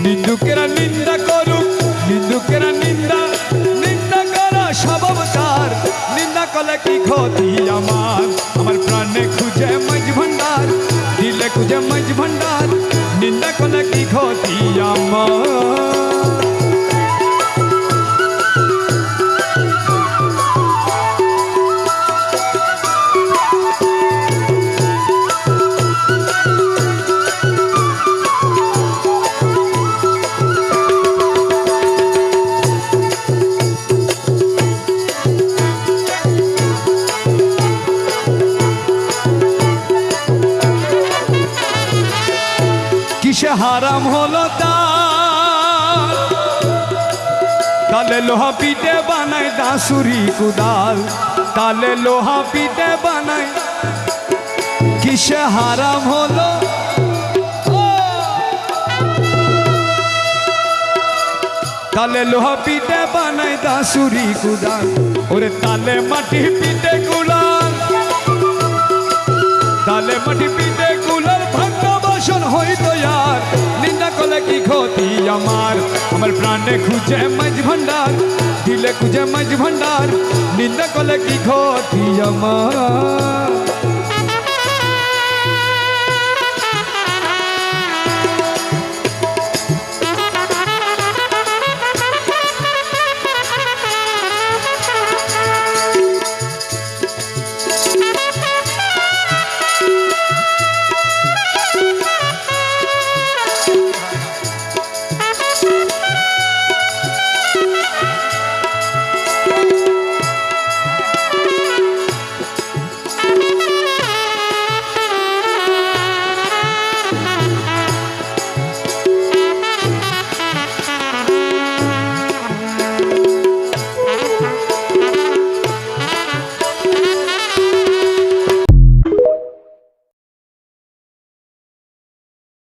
নিন্দুকেরা নিন্দা করুক, নিন্দুকেরা নিন্দা নিন্দা করা স্বভাব তার। নিন্দা করলে কি ক্ষতি আমার, আমার প্রাণে খুঁজে মাঝ ভান্ডার, দিলে খুঁজে মাঝ ভান্ডার। নিন্দা করলে কি ক্ষতি আমার। কিসে হারাম হলো তার, তালে লোহা পিঠে বানায় দাসুরি কুদাল, তালে লোহা পিঠে বানায়। কিসে হারাম হলো, তালে লোহা পিঠে বানায় দাসুরি কুদাল। ওরে তালে মাটি পিঠে কুলাল, তালে মাটি পিঠে কুলাল ভাঙা বাসন হইতো আর। নিন্দা করলে কি ক্ষতি আমার, আমার প্রাণে খুঁজে মাঝ ভান্ডার, দিলে খুঁজে মাঝ ভান্ডার। নিন্দা করলে কি ক্ষতি আমার।